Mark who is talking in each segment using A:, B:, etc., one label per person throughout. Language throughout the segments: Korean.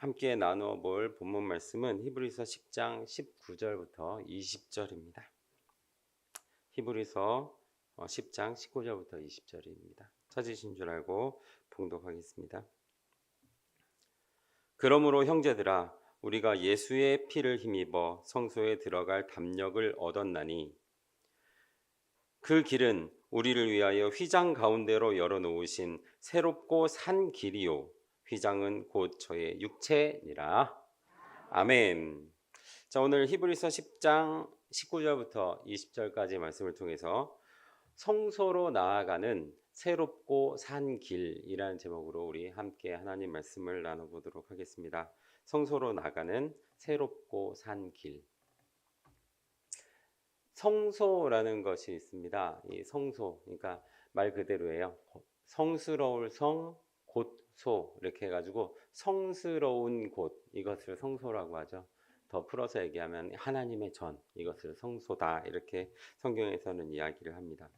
A: 함께 나누어 볼 본문 말씀은 히브리서 10장 19절부터 20절입니다. 히브리서 10장 19절부터 20절입니다. 찾으신 줄 알고 봉독하겠습니다. 그러므로 형제들아, 우리가 예수의 피를 힘입어 성소에 들어갈 담력을 얻었나니 그 길은 우리를 위하여 휘장 가운데로 열어놓으신 새롭고 산 길이요, 휘장은 곧 저의 육체니라. 아멘. 자, 오늘 히브리서 10장 19절부터 20절까지 말씀을 통해서 성소로 나아가는 새롭고 산 길이라는 제목으로 우리 함께 하나님 말씀을 나눠보도록 하겠습니다. 성소로 나가는 새롭고 산 길. 성소라는 것이 있습니다. 이 성소, 그러니까 말 그대로예요. 성스러울 성, 곳소 이렇게 해가지고 성스러운 곳, 이것을 성소라고 하죠. 더 풀어서 얘기하면 하나님의 전, 이것을 성소다, 이렇게 성경에서는 이야기를 합니다.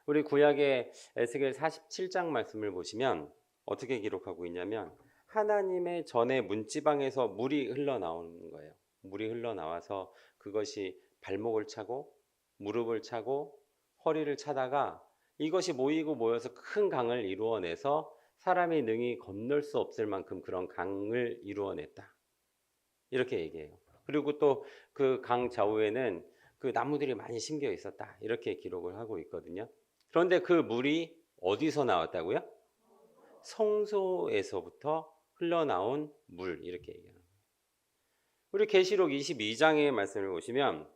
A: 우리 구약의 에스겔 47장 말씀을 보시면 어떻게 기록하고 있냐면 하나님의 전의 문지방에서 물이 흘러나오는 거예요. 물이 흘러나와서 그것이 발목을 차고 무릎을 차고 허리를 차다가 이것이 모이고 모여서 큰 강을 이루어내서 사람이 능히 건널 수 없을 만큼 그런 강을 이루어냈다, 이렇게 얘기해요. 그리고 또 그 강 좌우에는 그 나무들이 많이 심겨 있었다, 이렇게 기록을 하고 있거든요. 그런데 그 물이 어디서 나왔다고요? 성소에서부터 흘러나온 물, 이렇게 얘기해요. 우리 계시록 22장의 말씀을 보시면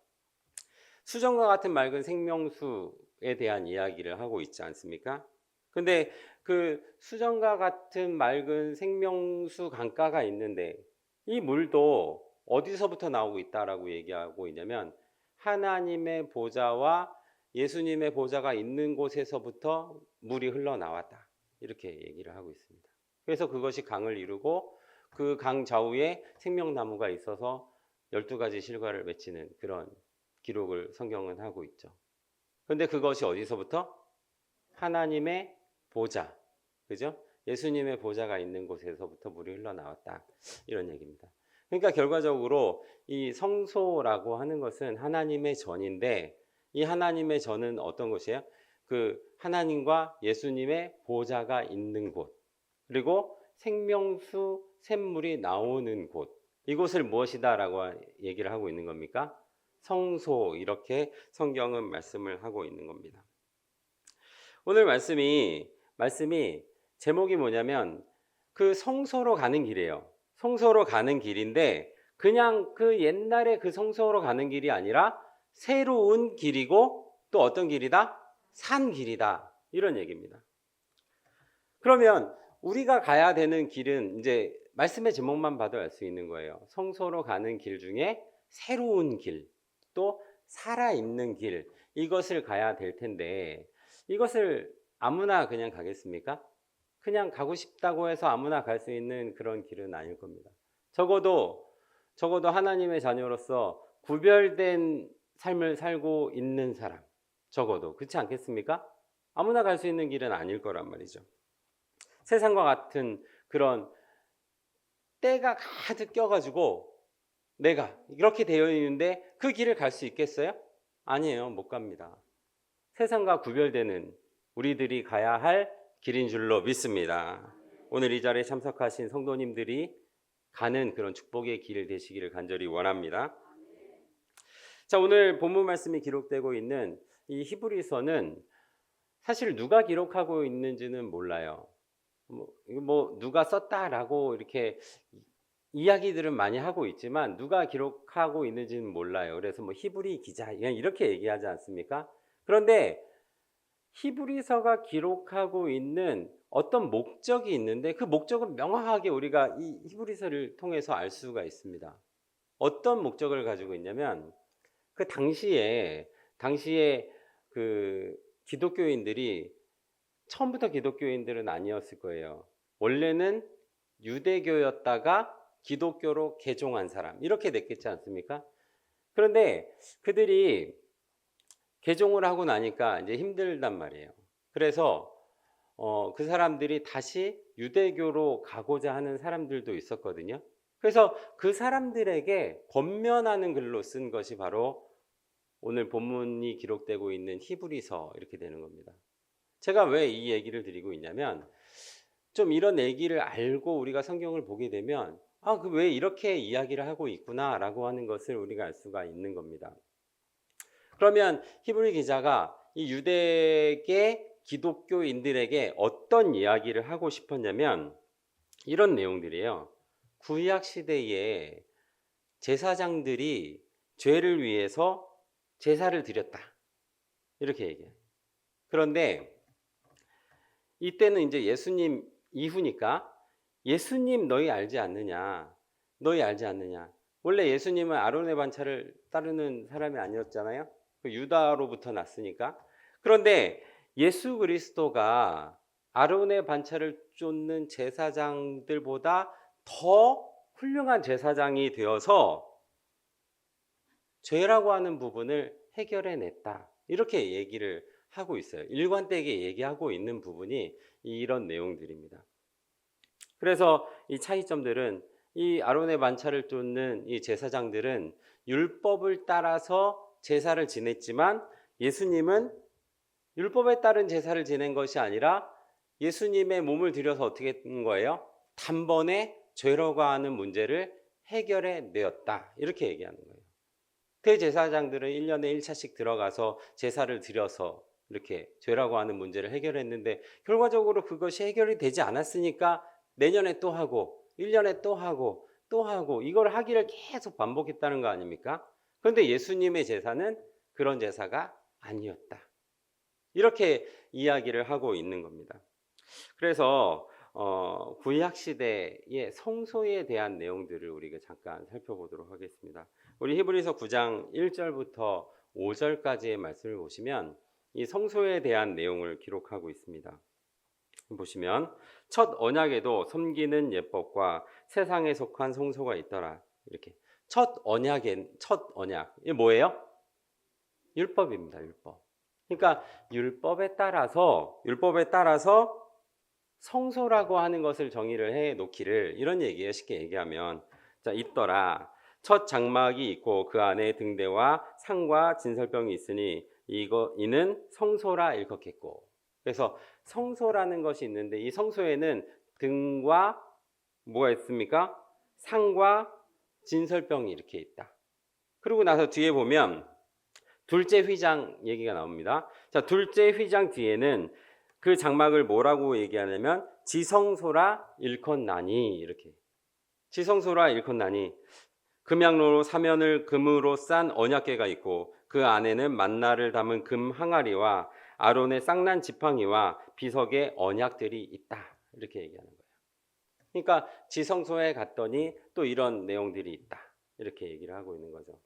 A: 수정과 같은 맑은 생명수에 대한 이야기를 하고 있지 않습니까? 근데 그 수정과 같은 맑은 생명수 강가가 있는데 이 물도 어디서부터 나오고 있다라고 얘기하고 있냐면 하나님의 보좌와 예수님의 보좌가 있는 곳에서부터 물이 흘러나왔다, 이렇게 얘기를 하고 있습니다. 그래서 그것이 강을 이루고 그 강 좌우에 생명나무가 있어서 12가지 실과를 맺히는 그런 기록을 성경은 하고 있죠. 그런데 그것이 어디서부터? 하나님의 보좌, 그죠? 예수님의 보좌가 있는 곳에서부터 물이 흘러나왔다, 이런 얘기입니다. 그러니까 결과적으로 이 성소라고 하는 것은 하나님의 전인데 이 하나님의 전은 어떤 곳이에요? 그 하나님과 예수님의 보좌가 있는 곳, 그리고 생명수 샘물이 나오는 곳, 이곳을 무엇이다라고 얘기를 하고 있는 겁니까? 성소, 이렇게 성경은 말씀을 하고 있는 겁니다. 오늘 말씀이 제목이 뭐냐면 그 성소로 가는 길이에요. 성소로 가는 길인데 그냥 그 옛날에 그 성소로 가는 길이 아니라 새로운 길이고 또 어떤 길이다? 산 길이다, 이런 얘기입니다. 그러면 우리가 가야 되는 길은 이제 말씀의 제목만 봐도 알 수 있는 거예요. 성소로 가는 길 중에 새로운 길, 또 살아있는 길, 이것을 가야 될 텐데 이것을 아무나 그냥 가겠습니까? 그냥 가고 싶다고 해서 아무나 갈 수 있는 그런 길은 아닐 겁니다. 적어도 하나님의 자녀로서 구별된 삶을 살고 있는 사람, 적어도 그렇지 않겠습니까? 아무나 갈 수 있는 길은 아닐 거란 말이죠. 세상과 같은 그런 때가 가득 껴가지고 내가 이렇게 되어 있는데 그 길을 갈 수 있겠어요? 아니에요, 못 갑니다. 세상과 구별되는 우리들이 가야 할 길인 줄로 믿습니다. 오늘 이 자리에 참석하신 성도님들이 가는 그런 축복의 길 되시기를 간절히 원합니다. 자, 오늘 본문 말씀이 기록되고 있는 이 히브리서는 사실 누가 기록하고 있는지는 몰라요. 누가 썼다라고 이렇게 이야기들은 많이 하고 있지만 누가 기록하고 있는지는 몰라요. 그래서 히브리 기자 이렇게 얘기하지 않습니까? 그런데 히브리서가 기록하고 있는 어떤 목적이 있는데 그 목적은 명확하게 우리가 이 히브리서를 통해서 알 수가 있습니다. 어떤 목적을 가지고 있냐면 그 당시에 그 기독교인들이 처음부터 기독교인들은 아니었을 거예요. 원래는 유대교였다가 기독교로 개종한 사람, 이렇게 됐겠지 않습니까? 그런데 그들이 개종을 하고 나니까 이제 힘들단 말이에요. 그래서 그 사람들이 다시 유대교로 가고자 하는 사람들도 있었거든요. 그래서 그 사람들에게 권면하는 글로 쓴 것이 바로 오늘 본문이 기록되고 있는 히브리서 이렇게 되는 겁니다. 제가 왜 이 얘기를 드리고 있냐면 좀 이런 얘기를 알고 우리가 성경을 보게 되면 그 왜 이렇게 이야기를 하고 있구나라고 하는 것을 우리가 알 수가 있는 겁니다. 그러면 히브리 기자가 이 유대계 기독교인들에게 어떤 이야기를 하고 싶었냐면 이런 내용들이에요. 구약 시대에 제사장들이 죄를 위해서 제사를 드렸다. 이렇게 얘기해요. 그런데 이때는 이제 예수님 이후니까 예수님 너희 알지 않느냐? 너희 알지 않느냐? 원래 예수님은 아론의 반차를 따르는 사람이 아니었잖아요. 유다로부터 났으니까. 그런데 예수 그리스도가 아론의 반차를 쫓는 제사장들보다 더 훌륭한 제사장이 되어서 죄라고 하는 부분을 해결해냈다. 이렇게 얘기를 하고 있어요. 일관되게 얘기하고 있는 부분이 이런 내용들입니다. 그래서 이 차이점들은 이 아론의 반차를 쫓는 이 제사장들은 율법을 따라서 제사를 지냈지만 예수님은 율법에 따른 제사를 지낸 것이 아니라 예수님의 몸을 들여서 어떻게 한 거예요? 단번에 죄라고 하는 문제를 해결해 내었다. 이렇게 얘기하는 거예요. 대제사장들은 1년에 1차씩 들어가서 제사를 드려서 이렇게 죄라고 하는 문제를 해결했는데 결과적으로 그것이 해결이 되지 않았으니까 내년에 또 하고 1년에 또 하고 또 하고 이걸 하기를 계속 반복했다는 거 아닙니까? 그런데 예수님의 제사는 그런 제사가 아니었다. 이렇게 이야기를 하고 있는 겁니다. 그래서 구약 시대의 성소에 대한 내용들을 우리가 잠깐 살펴보도록 하겠습니다. 우리 히브리서 9장 1절부터 5절까지의 말씀을 보시면 이 성소에 대한 내용을 기록하고 있습니다. 보시면 첫 언약에도 섬기는 예법과 세상에 속한 성소가 있더라. 이렇게 첫 언약 이게 뭐예요? 율법입니다. 율법. 그러니까 율법에 따라서 성소라고 하는 것을 정의를 해 놓기를 이런 얘기예요. 쉽게 얘기하면 자 있더라. 첫 장막이 있고 그 안에 등대와 상과 진설병이 있으니 이는 성소라 일컫겠고. 그래서 성소라는 것이 있는데 이 성소에는 등과 뭐가 있습니까? 상과 진설병이 이렇게 있다. 그리고 나서 뒤에 보면 둘째 휘장 얘기가 나옵니다. 자, 둘째 휘장 뒤에는 그 장막을 뭐라고 얘기하냐면 지성소라 일컫나니 이렇게. 지성소라 일컫나니 금양로로 사면을 금으로 싼 언약궤가 있고 그 안에는 만나를 담은 금 항아리와 아론의 쌍난 지팡이와 비석의 언약들이 있다. 이렇게 얘기하는 거예요. 그러니까 지성소에 갔더니 또 이런 내용들이 있다. 이렇게 얘기를 하고 있는 거죠.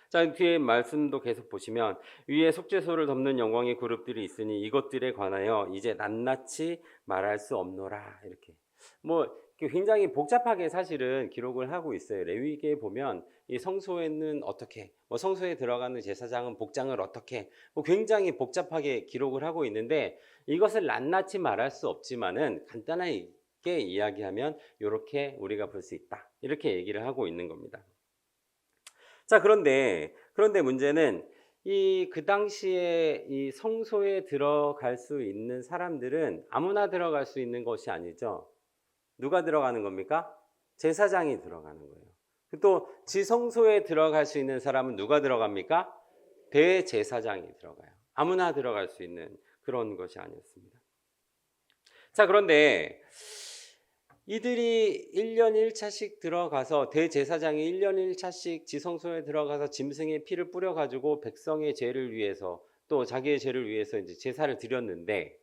A: 자, 뒤에 말씀도 계속 보시면 위에 속죄소를 덮는 영광의 그룹들이 있으니 이것들에 관하여 이제 낱낱이 말할 수 없노라. 이렇게 굉장히 복잡하게 사실은 기록을 하고 있어요. 레위기에 보면 이 성소에는 어떻게, 성소에 들어가는 제사장은 복장을 어떻게, 굉장히 복잡하게 기록을 하고 있는데 이것을 낱낱이 말할 수 없지만은 간단하게 이야기하면 이렇게 우리가 볼 수 있다. 이렇게 얘기를 하고 있는 겁니다. 자, 그런데 문제는 그 당시에 이 성소에 들어갈 수 있는 사람들은 아무나 들어갈 수 있는 것이 아니죠. 누가 들어가는 겁니까? 제사장이 들어가는 거예요. 또 지성소에 들어갈 수 있는 사람은 누가 들어갑니까? 대제사장이 들어가요. 아무나 들어갈 수 있는 그런 것이 아니었습니다. 자, 그런데 이들이 1년 1차씩 들어가서 대제사장이 1년 1차씩 지성소에 들어가서 짐승의 피를 뿌려가지고 백성의 죄를 위해서 또 자기의 죄를 위해서 이제 제사를 드렸는데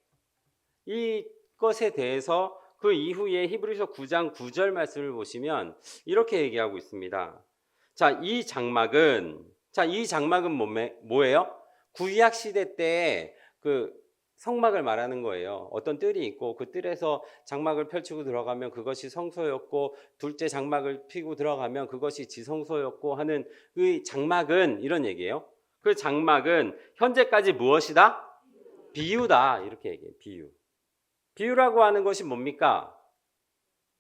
A: 이것에 대해서 그 이후에 히브리서 9장 9절 말씀을 보시면 이렇게 얘기하고 있습니다. 자, 이 장막은 뭐예요? 구약 시대 때 그 성막을 말하는 거예요. 어떤 뜰이 있고 그 뜰에서 장막을 펼치고 들어가면 그것이 성소였고 둘째 장막을 피고 들어가면 그것이 지성소였고 하는 그 장막은 이런 얘기예요. 그 장막은 현재까지 무엇이다? 비유다. 이렇게 얘기해요. 비유. 비유라고 하는 것이 뭡니까?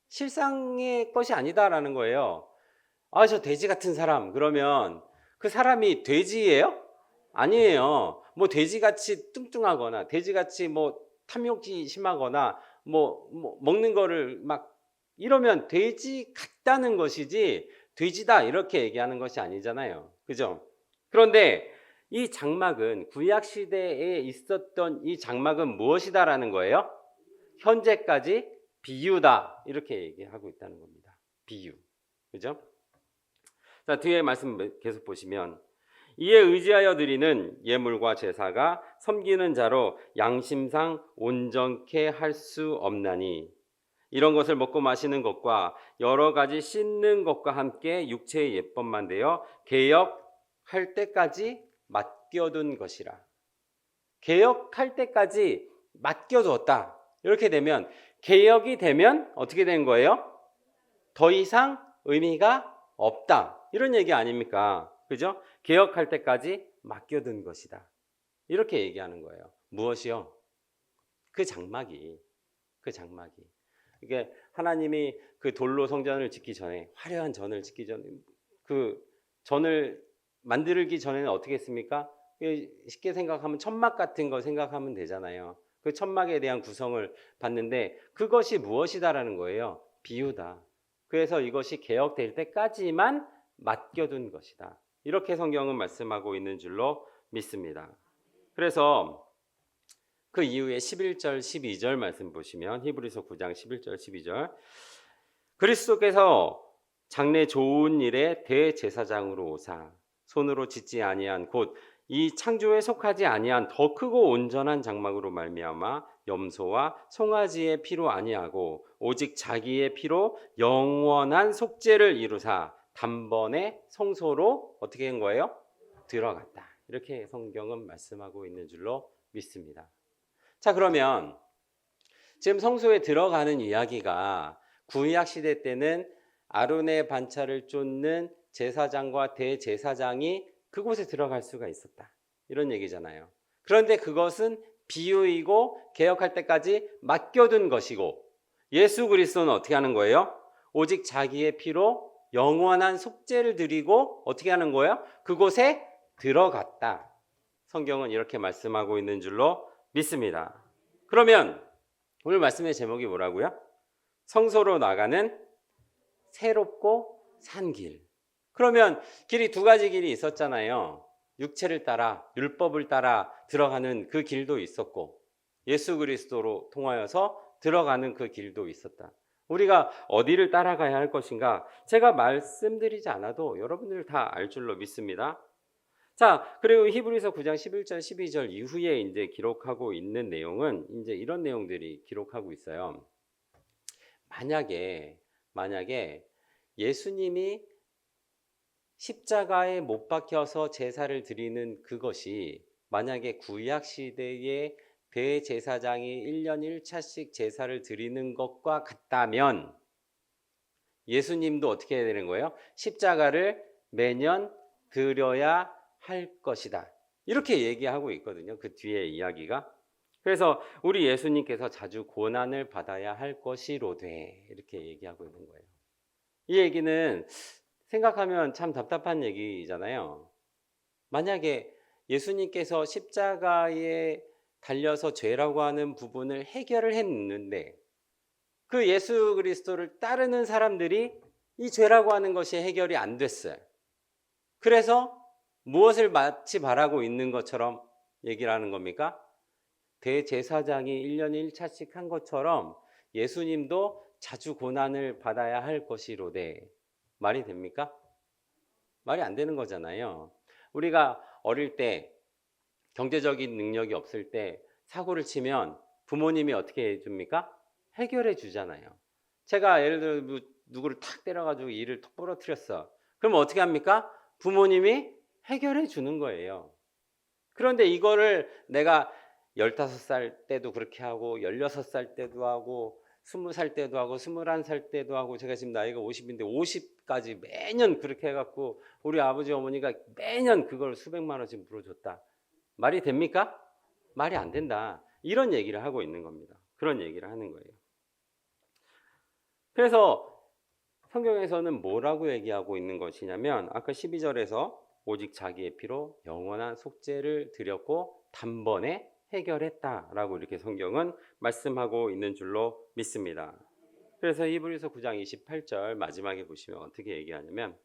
A: 실상의 것이 아니다라는 거예요. 아, 저 돼지 같은 사람. 그러면 그 사람이 돼지예요? 아니에요. 뭐 돼지같이 뚱뚱하거나 돼지같이 뭐 탐욕이 심하거나 뭐 먹는 거를 막 이러면 돼지 같다는 것이지 돼지다 이렇게 얘기하는 것이 아니잖아요. 그죠? 그런데 이 장막은 구약 시대에 있었던 이 장막은 무엇이다라는 거예요? 현재까지 비유다 이렇게 얘기하고 있다는 겁니다. 비유. 그죠? 자, 뒤에 말씀 계속 보시면 이에 의지하여 드리는 예물과 제사가 섬기는 자로 양심상 온전케 할 수 없나니 이런 것을 먹고 마시는 것과 여러 가지 씻는 것과 함께 육체의 예법만 되어 개역할 때까지 맡겨둔 것이라. 개역할 때까지 맡겨두었다. 이렇게 되면 개역이 되면 어떻게 된 거예요? 더 이상 의미가 없다. 이런 얘기 아닙니까? 그죠? 개역할 때까지 맡겨둔 것이다. 이렇게 얘기하는 거예요. 무엇이요? 그 장막이. 이게 하나님이 그 돌로 성전을 짓기 전에 화려한 전을 짓기 전에 그 전을 만들기 전에는 어떻게 했습니까? 쉽게 생각하면 천막 같은 거 생각하면 되잖아요. 그 천막에 대한 구성을 봤는데 그것이 무엇이다라는 거예요. 비유다. 그래서 이것이 개혁될 때까지만 맡겨둔 것이다. 이렇게 성경은 말씀하고 있는 줄로 믿습니다. 그래서 그 이후에 11절, 12절 말씀 보시면 히브리서 9장 11절, 12절 그리스도께서 장래 좋은 일에 대제사장으로 오사 손으로 짓지 아니한 곧 이 창조에 속하지 아니한 더 크고 온전한 장막으로 말미암아 염소와 송아지의 피로 아니하고 오직 자기의 피로 영원한 속죄를 이루사 단번에 성소로 어떻게 한 거예요? 들어갔다. 이렇게 성경은 말씀하고 있는 줄로 믿습니다. 자, 그러면 지금 성소에 들어가는 이야기가 구약 시대 때는 아론의 반차를 쫓는 제사장과 대제사장이 그곳에 들어갈 수가 있었다. 이런 얘기잖아요. 그런데 그것은 비유이고 개혁할 때까지 맡겨둔 것이고 예수 그리스도는 어떻게 하는 거예요? 오직 자기의 피로 영원한 속죄를 드리고 어떻게 하는 거예요? 그곳에 들어갔다. 성경은 이렇게 말씀하고 있는 줄로 믿습니다. 그러면 오늘 말씀의 제목이 뭐라고요? 성소로 나가는 새롭고 산 길. 그러면 길이 두 가지 길이 있었잖아요. 육체를 따라 율법을 따라 들어가는 그 길도 있었고 예수 그리스도로 통하여서 들어가는 그 길도 있었다. 우리가 어디를 따라가야 할 것인가? 제가 말씀드리지 않아도 여러분들 다 알 줄로 믿습니다. 자, 그리고 히브리서 9장 11절 12절 이후에 이제 기록하고 있는 내용은 이제 이런 내용들이 기록하고 있어요. 만약에 예수님이 십자가에 못 박혀서 제사를 드리는 그것이 만약에 구약 시대에 대제사장이 1년 1차씩 제사를 드리는 것과 같다면 예수님도 어떻게 해야 되는 거예요? 십자가를 매년 드려야 할 것이다. 이렇게 얘기하고 있거든요. 그 뒤에 이야기가. 그래서 우리 예수님께서 자주 고난을 받아야 할 것이로되 이렇게 얘기하고 있는 거예요. 이 얘기는 생각하면 참 답답한 얘기잖아요. 만약에 예수님께서 십자가에 달려서 죄라고 하는 부분을 해결을 했는데 그 예수 그리스도를 따르는 사람들이 이 죄라고 하는 것이 해결이 안 됐어요. 그래서 무엇을 마치 바라고 있는 것처럼 얘기를 하는 겁니까? 대제사장이 1년에 1차씩 한 것처럼 예수님도 자주 고난을 받아야 할 것이로되 말이 됩니까? 말이 안 되는 거잖아요. 우리가 어릴 때 경제적인 능력이 없을 때 사고를 치면 부모님이 어떻게 해줍니까? 해결해 주잖아요. 제가 예를 들어 누구를 탁 때려가지고 이를 톡 부러뜨렸어. 그럼 어떻게 합니까? 부모님이 해결해 주는 거예요. 그런데 이거를 내가 15살 때도 그렇게 하고 16살 때도 하고 20살 때도 하고 21살 때도 하고 제가 지금 나이가 50인데 50까지 매년 그렇게 해갖고 우리 아버지 어머니가 매년 그걸 수백만 원씩 물어줬다. 말이 됩니까? 말이 안 된다. 이런 얘기를 하고 있는 겁니다. 그런 얘기를 하는 거예요. 그래서 성경에서는 뭐라고 얘기하고 있는 것이냐면 아까 12절에서 오직 자기의 피로 영원한 속죄를 드렸고 단번에 해결했다라고 이렇게 성경은 말씀하고 있는 줄로 믿습니다. 그래서 히브리서 9장 28절 마지막에 보시면 어떻게 얘기하냐면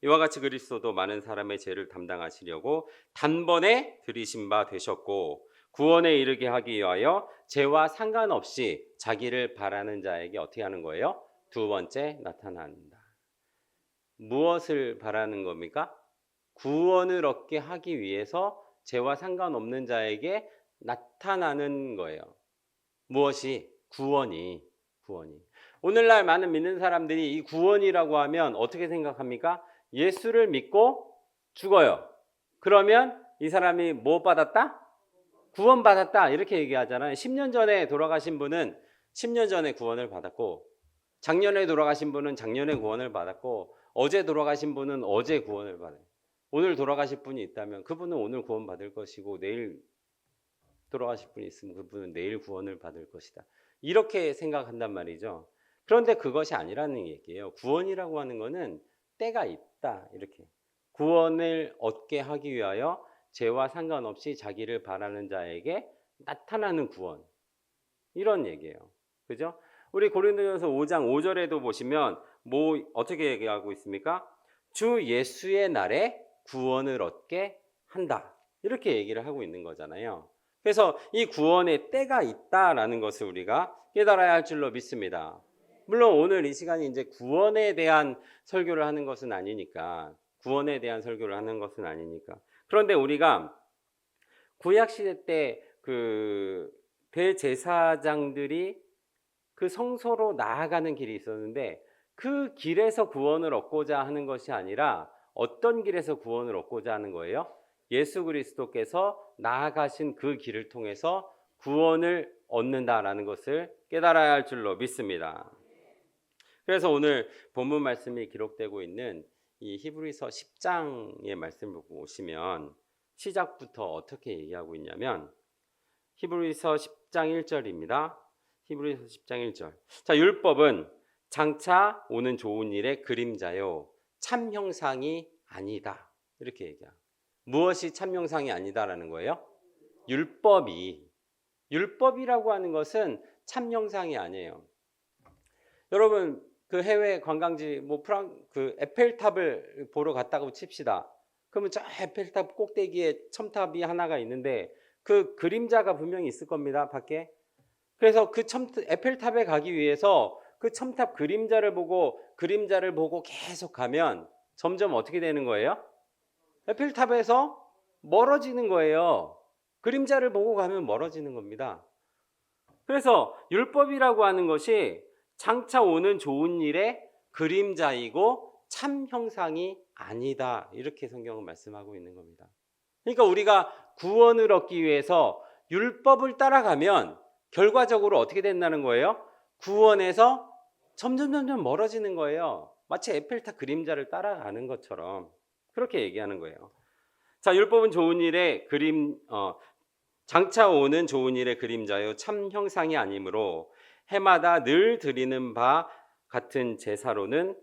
A: 이와 같이 그리스도도 많은 사람의 죄를 담당하시려고 단번에 들이신 바 되셨고 구원에 이르게 하기 위하여 죄와 상관없이 자기를 바라는 자에게 어떻게 하는 거예요? 두 번째 나타난다. 무엇을 바라는 겁니까? 구원을 얻게 하기 위해서 죄와 상관없는 자에게 나타나는 거예요. 무엇이? 구원이. 오늘날 많은 믿는 사람들이 이 구원이라고 하면 어떻게 생각합니까? 예수를 믿고 죽어요. 그러면 이 사람이 뭐 받았다? 구원 받았다. 이렇게 얘기하잖아요. 10년 전에 돌아가신 분은 10년 전에 구원을 받았고 작년에 돌아가신 분은 작년에 구원을 받았고 어제 돌아가신 분은 어제 구원을 받아요. 오늘 돌아가실 분이 있다면 그분은 오늘 구원 받을 것이고 내일 돌아가실 분이 있으면 그분은 내일 구원을 받을 것이다. 이렇게 생각한단 말이죠. 그런데 그것이 아니라는 얘기예요. 구원이라고 하는 것은 때가 있다. 이렇게 구원을 얻게 하기 위하여 죄와 상관없이 자기를 바라는 자에게 나타나는 구원, 이런 얘기예요. 그죠? 우리 고린도전서 5장 5절에도 보시면 뭐 어떻게 얘기하고 있습니까? 주 예수의 날에 구원을 얻게 한다. 이렇게 얘기를 하고 있는 거잖아요. 그래서 이 구원의 때가 있다라는 것을 우리가 깨달아야 할 줄로 믿습니다. 물론 오늘 이 시간이 이제 구원에 대한 설교를 하는 것은 아니니까, 그런데 우리가 구약 시대 때 그 대제사장들이 그 성소로 나아가는 길이 있었는데 그 길에서 구원을 얻고자 하는 것이 아니라 어떤 길에서 구원을 얻고자 하는 거예요? 예수 그리스도께서 나아가신 그 길을 통해서 구원을 얻는다라는 것을 깨달아야 할 줄로 믿습니다. 그래서 오늘 본문 말씀이 기록되고 있는 이 히브리서 10장의 말씀을 보시면 시작부터 어떻게 얘기하고 있냐면 히브리서 10장 1절입니다. 히브리서 10장 1절. 자, 율법은 장차 오는 좋은 일의 그림자요 참 형상이 아니다. 이렇게 얘기해요. 무엇이 참 형상이 아니다라는 거예요? 율법이라고 하는 것은 참 형상이 아니에요. 여러분 그 해외 관광지 그 에펠탑을 보러 갔다고 칩시다. 그러면 저 에펠탑 꼭대기에 첨탑이 하나가 있는데 그 그림자가 분명히 있을 겁니다. 밖에. 그래서 그 에펠탑에 가기 위해서 그 첨탑 그림자를 보고 계속 가면 점점 어떻게 되는 거예요? 에펠탑에서 멀어지는 거예요. 그림자를 보고 가면 멀어지는 겁니다. 그래서 율법이라고 하는 것이 장차 오는 좋은 일의 그림자이고 참 형상이 아니다. 이렇게 성경은 말씀하고 있는 겁니다. 그러니까 우리가 구원을 얻기 위해서 율법을 따라가면 결과적으로 어떻게 된다는 거예요? 구원에서 점점 멀어지는 거예요. 마치 에펠탑 그림자를 따라가는 것처럼 그렇게 얘기하는 거예요. 자, 율법은 좋은 일의 장차 오는 좋은 일의 그림자요 참 형상이 아니므로 해마다 늘 드리는 바 같은 제사로는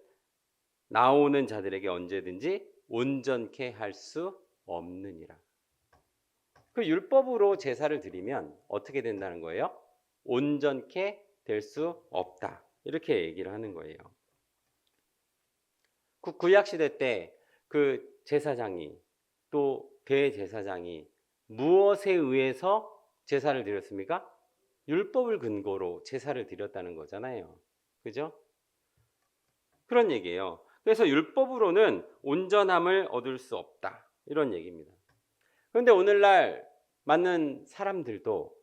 A: 나오는 자들에게 언제든지 온전케 할 수 없느니라. 그 율법으로 제사를 드리면 어떻게 된다는 거예요? 온전케 될 수 없다. 이렇게 얘기를 하는 거예요. 구약 시대 때 그 제사장이 또 대제사장이 무엇에 의해서 제사를 드렸습니까? 율법을 근거로 제사를 드렸다는 거잖아요. 그죠? 그런 얘기예요. 그래서 율법으로는 온전함을 얻을 수 없다. 이런 얘기입니다. 그런데 오늘날 많은 사람들도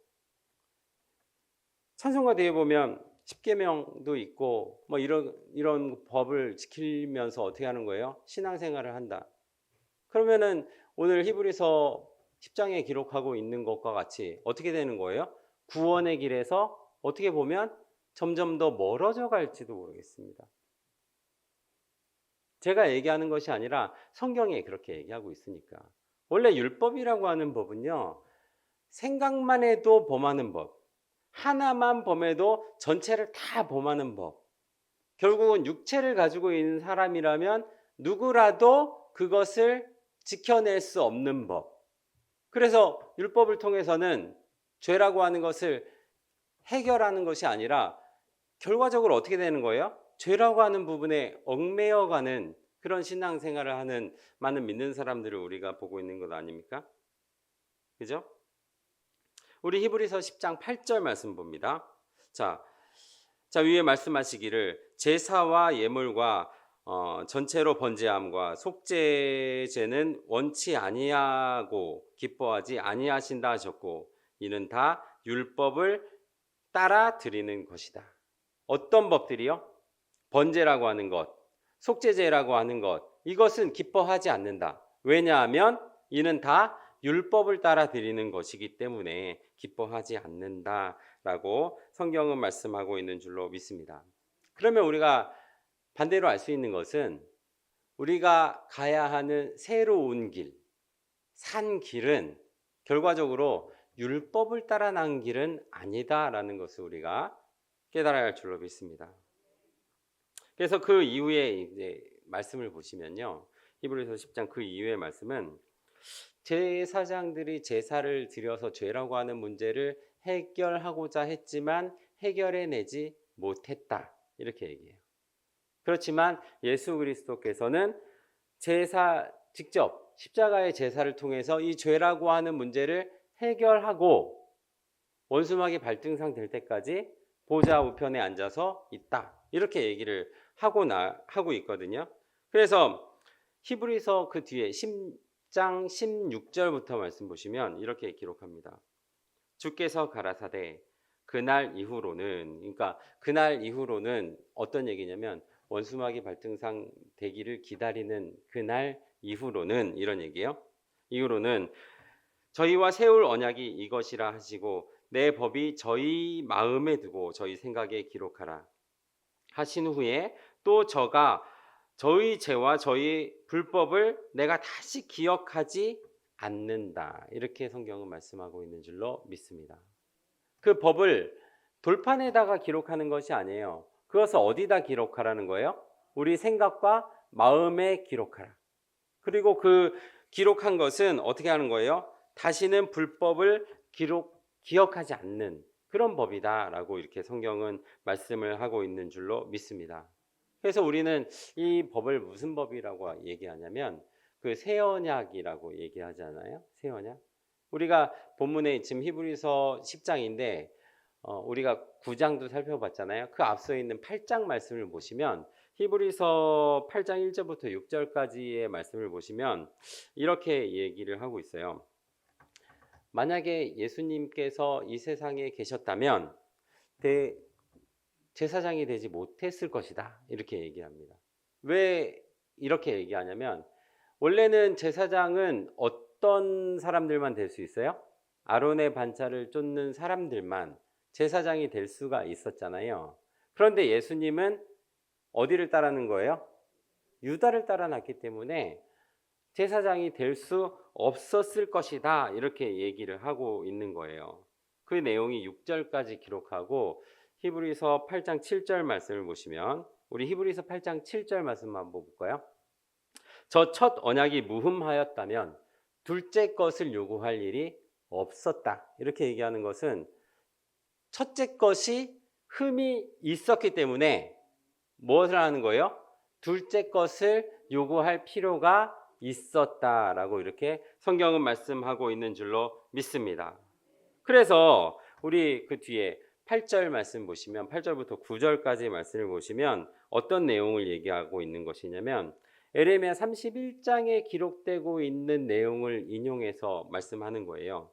A: 찬송가대에 보면 십계명도 있고 뭐 이런 법을 지키면서 어떻게 하는 거예요? 신앙생활을 한다. 그러면은 오늘 히브리서 10장에 기록하고 있는 것과 같이 어떻게 되는 거예요? 구원의 길에서 어떻게 보면 점점 더 멀어져 갈지도 모르겠습니다. 제가 얘기하는 것이 아니라 성경에 그렇게 얘기하고 있으니까. 원래 율법이라고 하는 법은요, 생각만 해도 범하는 법, 하나만 범해도 전체를 다 범하는 법. 결국은 육체를 가지고 있는 사람이라면 누구라도 그것을 지켜낼 수 없는 법. 그래서 율법을 통해서는 죄라고 하는 것을 해결하는 것이 아니라 결과적으로 어떻게 되는 거예요? 죄라고 하는 부분에 얽매여가는 그런 신앙생활을 하는 많은 믿는 사람들을 우리가 보고 있는 것 아닙니까? 그죠? 우리 히브리서 10장 8절 말씀 봅니다. 자, 위에 말씀하시기를 제사와 예물과 전체로 번제함과 속죄제는 원치 아니하고 기뻐하지 아니하신다 하셨고 이는 다 율법을 따라 드리는 것이다. 어떤 법들이요? 번제라고 하는 것, 속죄제라고 하는 것, 이것은 기뻐하지 않는다. 왜냐하면 이는 다 율법을 따라 드리는 것이기 때문에 기뻐하지 않는다라고 성경은 말씀하고 있는 줄로 믿습니다. 그러면 우리가 반대로 알 수 있는 것은 우리가 가야 하는 새로운 길, 산 길은 결과적으로 율법을 따라 난 길은 아니다라는 것을 우리가 깨달아야 할 줄로 믿습니다. 그래서 그 이후에 이제 말씀을 보시면요. 히브리서 10장 그 이후의 말씀은 제사장들이 제사를 드려서 죄라고 하는 문제를 해결하고자 했지만 해결해내지 못했다. 이렇게 얘기해요. 그렇지만 예수 그리스도께서는 직접 십자가의 제사를 통해서 이 죄라고 하는 문제를 해결하고 원수마귀 발등상 될 때까지 보좌 우편에 앉아서 있다. 이렇게 얘기를 하고 있거든요. 그래서 히브리서 그 뒤에 10장 16절부터 말씀 보시면 이렇게 기록합니다. 주께서 가라사대 그날 이후로는, 그러니까 그날 이후로는 어떤 얘기냐면 원수마귀 발등상 되기를 기다리는 그날 이후로는 이런 얘기예요. 이후로는 저희와 세울 언약이 이것이라 하시고 내 법이 저희 마음에 두고 저희 생각에 기록하라 하신 후에 또 저가 저희 죄와 저희 불법을 내가 다시 기억하지 않는다. 이렇게 성경은 말씀하고 있는 줄로 믿습니다. 그 법을 돌판에다가 기록하는 것이 아니에요. 그것을 어디다 기록하라는 거예요? 우리 생각과 마음에 기록하라. 그리고 그 기록한 것은 어떻게 하는 거예요? 다시는 불법을 기억하지 않는 그런 법이다라고 이렇게 성경은 말씀을 하고 있는 줄로 믿습니다. 그래서 우리는 이 법을 무슨 법이라고 얘기하냐면 그 새 언약이라고 얘기하잖아요. 새 언약. 우리가 본문에 지금 히브리서 10장인데 우리가 9장도 살펴봤잖아요. 그 앞서 있는 8장 말씀을 보시면 히브리서 8장 1절부터 6절까지의 말씀을 보시면 이렇게 얘기를 하고 있어요. 만약에 예수님께서 이 세상에 계셨다면 제사장이 되지 못했을 것이다. 이렇게 얘기합니다. 왜 이렇게 얘기하냐면 원래는 제사장은 어떤 사람들만 될 수 있어요? 아론의 반차를 쫓는 사람들만 제사장이 될 수가 있었잖아요. 그런데 예수님은 어디를 따르는 거예요? 유다를 따라놨기 때문에 제사장이 될 수 없었을 것이다. 이렇게 얘기를 하고 있는 거예요. 그 내용이 6절까지 기록하고 히브리서 8장 7절 말씀을 보시면 우리 히브리서 8장 7절 말씀 한번 볼까요? 저 첫 언약이 무흠하였다면 둘째 것을 요구할 일이 없었다. 이렇게 얘기하는 것은 첫째 것이 흠이 있었기 때문에 무엇을 하는 거예요? 둘째 것을 요구할 필요가 있었다라고 이렇게 성경은 말씀하고 있는 줄로 믿습니다. 그래서 우리 그 뒤에 8절 말씀 보시면 8절부터 9절까지 말씀을 보시면 어떤 내용을 얘기하고 있는 것이냐면 에레미야 31장에 기록되고 있는 내용을 인용해서 말씀하는 거예요.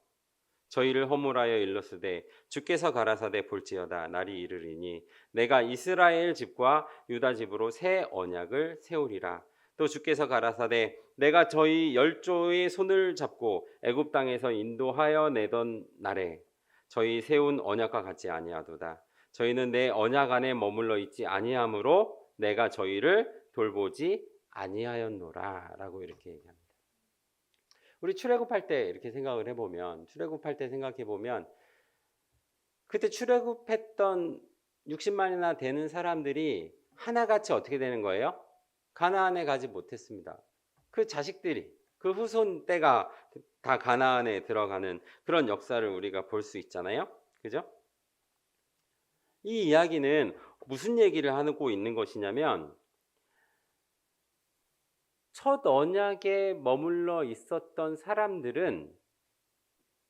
A: 저희를 허물하여 일렀으되 주께서 가라사대 볼지어다 날이 이르리니 내가 이스라엘 집과 유다 집으로 새 언약을 세우리라. 또 주께서 가라사대 내가 저희 열조의 손을 잡고 애굽 땅에서 인도하여 내던 날에 저희 세운 언약과 같지 아니하도다. 저희는 내 언약 안에 머물러 있지 아니하므로 내가 저희를 돌보지 아니하였노라 라고 이렇게 얘기합니다. 우리 출애굽할 때 이렇게 생각을 해보면 출애굽할 때 생각해보면 그때 출애굽했던 60만이나 되는 사람들이 하나같이 어떻게 되는 거예요? 가나안에 가지 못했습니다. 그 자식들이, 그 후손 때가 다 가나안에 들어가는 그런 역사를 우리가 볼 수 있잖아요. 그죠? 이 이야기는 무슨 얘기를 하고 있는 것이냐면, 첫 언약에 머물러 있었던 사람들은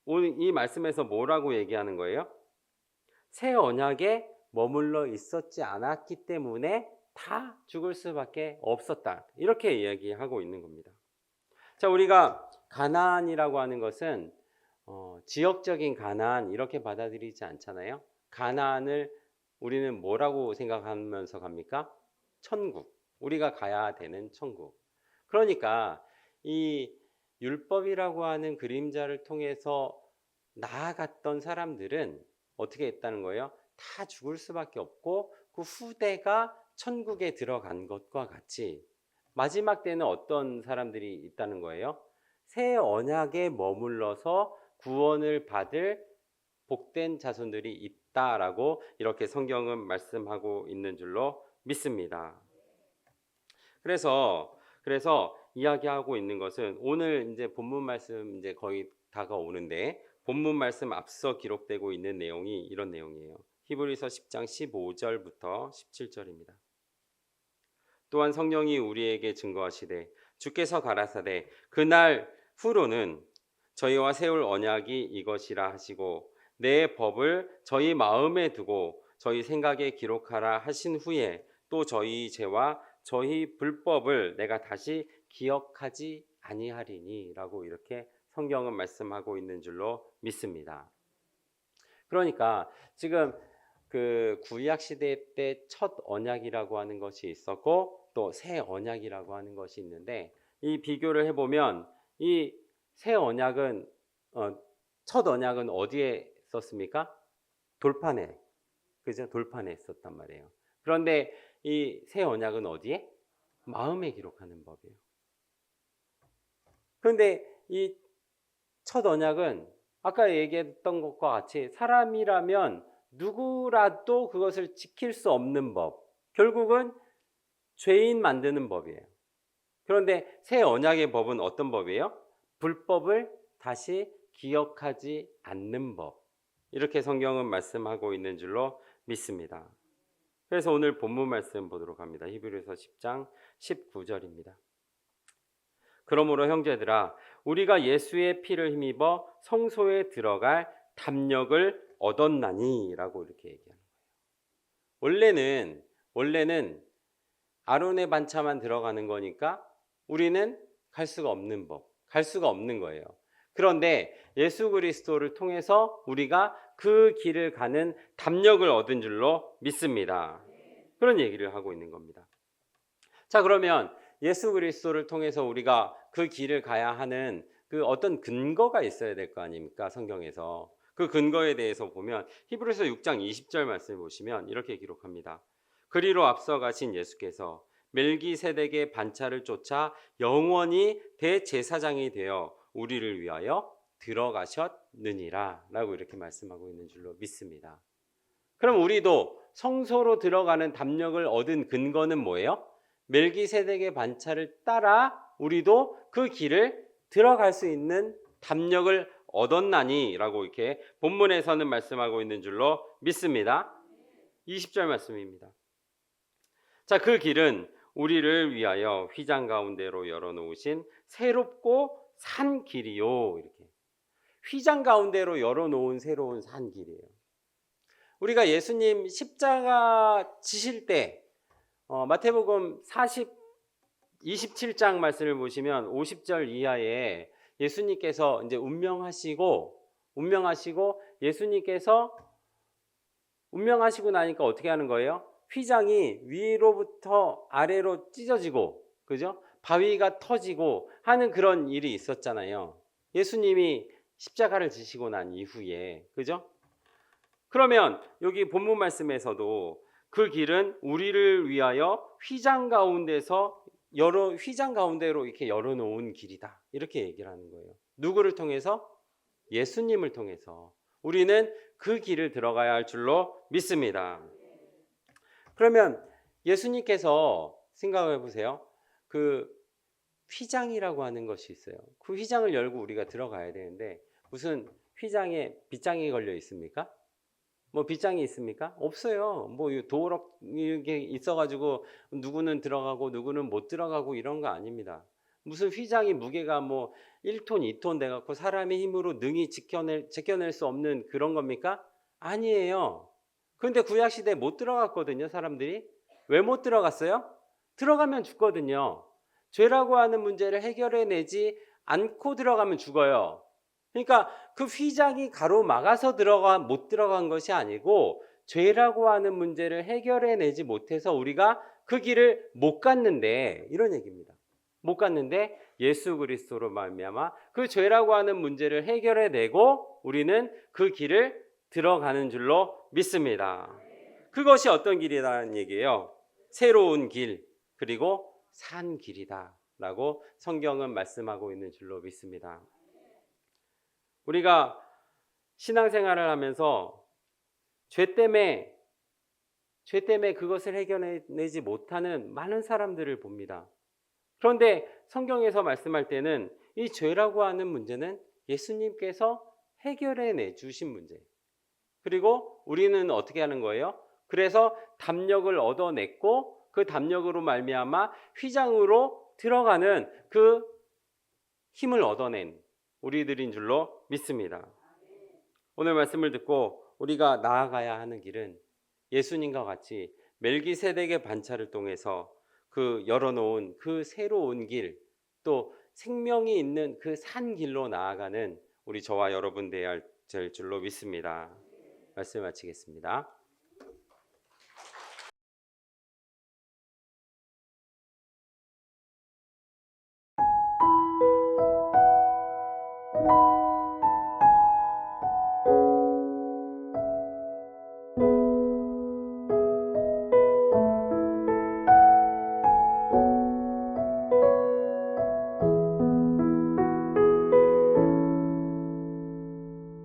A: 오늘 이 말씀에서 뭐라고 얘기하는 거예요? 새 언약에 머물러 있었지 않았기 때문에 다 죽을 수밖에 없었다. 이렇게 이야기하고 있는 겁니다. 자, 우리가 가나안이라고 하는 것은 지역적인 가나안 이렇게 받아들이지 않잖아요. 가나안을 우리는 뭐라고 생각하면서 갑니까? 천국. 우리가 가야 되는 천국. 그러니까 이 율법이라고 하는 그림자를 통해서 나아갔던 사람들은 어떻게 했다는 거예요? 다 죽을 수밖에 없고 그 후대가 천국에 들어간 것과 같이 마지막 때는 어떤 사람들이 있다는 거예요? 새 언약에 머물러서 구원을 받을 복된 자손들이 있다라고 이렇게 성경은 말씀하고 있는 줄로 믿습니다. 그래서 이야기하고 있는 것은 오늘 이제 본문 말씀 이제 거의 다가오는데 본문 말씀 앞서 기록되고 있는 내용이 이런 내용이에요. 히브리서 10장 15절부터 17절입니다. 또한 성령이 우리에게 증거하시되 주께서 가라사대 그날 후로는 저희와 세울 언약이 이것이라 하시고 내 법을 저희 마음에 두고 저희 생각에 기록하라 하신 후에 또 저희 죄와 저희 불법을 내가 다시 기억하지 아니하리니 라고 이렇게 성경은 말씀하고 있는 줄로 믿습니다. 그러니까 지금 그 구약 시대 때 첫 언약이라고 하는 것이 있었고 또 새 언약이라고 하는 것이 있는데 이 비교를 해보면 이 새 언약은 첫 언약은 어디에 썼습니까? 돌판에, 그죠? 돌판에 썼단 말이에요. 그런데 이 새 언약은 어디에? 마음에 기록하는 법이에요. 그런데 이 첫 언약은 아까 얘기했던 것과 같이 사람이라면 누구라도 그것을 지킬 수 없는 법, 결국은 죄인 만드는 법이에요. 그런데 새 언약의 법은 어떤 법이에요? 불법을 다시 기억하지 않는 법. 이렇게 성경은 말씀하고 있는 줄로 믿습니다. 그래서 오늘 본문 말씀 보도록 합니다. 히브리서 10장 19절입니다. 그러므로 형제들아 우리가 예수의 피를 힘입어 성소에 들어갈 담력을 얻었나니 라고 이렇게 얘기하는 거예요. 원래는 아론의 반차만 들어가는 거니까 우리는 갈 수가 없는 법, 갈 수가 없는 거예요. 그런데 예수 그리스도를 통해서 우리가 그 길을 가는 담력을 얻은 줄로 믿습니다. 그런 얘기를 하고 있는 겁니다. 자, 그러면 예수 그리스도를 통해서 우리가 그 길을 가야 하는 그 어떤 근거가 있어야 될 거 아닙니까? 성경에서. 그 근거에 대해서 보면 히브리서 6장 20절 말씀을 보시면 이렇게 기록합니다. 그리로 앞서 가신 예수께서 멜기세덱의 반차를 쫓아 영원히 대제사장이 되어 우리를 위하여 들어가셨느니라 라고 이렇게 말씀하고 있는 줄로 믿습니다. 그럼 우리도 성소로 들어가는 담력을 얻은 근거는 뭐예요? 멜기세덱의 반차를 따라 우리도 그 길을 들어갈 수 있는 담력을 얻었나니 라고 이렇게 본문에서는 말씀하고 있는 줄로 믿습니다. 20절 말씀입니다. 자, 그 길은 우리를 위하여 휘장 가운데로 열어놓으신 새롭고 산 길이요. 이렇게 휘장 가운데로 열어놓은 새로운 산 길이에요. 우리가 예수님 십자가 지실 때 마태복음 27장 말씀을 보시면 50절 이하에 예수님께서 이제 운명하시고 예수님께서 운명하시고 나니까 어떻게 하는 거예요? 휘장이 위로부터 아래로 찢어지고, 그죠? 바위가 터지고 하는 그런 일이 있었잖아요. 예수님이 십자가를 지시고 난 이후에, 그죠? 그러면 여기 본문 말씀에서도 그 길은 우리를 위하여 휘장 가운데로 이렇게 열어놓은 길이다. 이렇게 얘기를 하는 거예요. 누구를 통해서? 예수님을 통해서. 우리는 그 길을 들어가야 할 줄로 믿습니다. 그러면 예수님께서 생각해 보세요. 그 휘장이라고 하는 것이 있어요. 그 휘장을 열고 우리가 들어가야 되는데 무슨 휘장에 빗장이 걸려 있습니까? 뭐 빗장이 있습니까? 없어요. 뭐 도어락 이게 있어가지고 누구는 들어가고 누구는 못 들어가고 이런 거 아닙니다. 무슨 휘장이 무게가 뭐 1톤, 2톤 돼갖고 사람의 힘으로 능히 제껴낼 수 없는 그런 겁니까? 아니에요. 그런데 구약시대에 못 들어갔거든요, 사람들이. 왜 못 들어갔어요? 들어가면 죽거든요. 죄라고 하는 문제를 해결해내지 않고 들어가면 죽어요. 그러니까 그 휘장이 가로막아서 못 들어간 것이 아니고 죄라고 하는 문제를 해결해내지 못해서 우리가 그 길을 못 갔는데, 이런 얘기입니다. 못 갔는데 예수 그리스도로 말미암아 그 죄라고 하는 문제를 해결해내고 우리는 그 길을 들어가는 줄로 믿습니다. 그것이 어떤 길이라는 얘기예요? 새로운 길, 그리고 산 길이다 라고 성경은 말씀하고 있는 줄로 믿습니다. 우리가 신앙생활을 하면서 죄 때문에 그것을 해결해내지 못하는 많은 사람들을 봅니다. 그런데 성경에서 말씀할 때는 이 죄라고 하는 문제는 예수님께서 해결해 주신 문제. 그리고 우리는 어떻게 하는 거예요? 그래서 담력을 얻어냈고 그 담력으로 말미암아 휘장으로 들어가는 그 힘을 얻어낸 우리들인 줄로 믿습니다. 오늘 말씀을 듣고 우리가 나아가야 하는 길은 예수님과 같이 멜기세덱의 반차를 통해서 그 열어놓은 그 새로운 길, 또 생명이 있는 그 산 길로 나아가는 우리 저와 여러분 되어야 될 줄로 믿습니다. 말씀 마치겠습니다.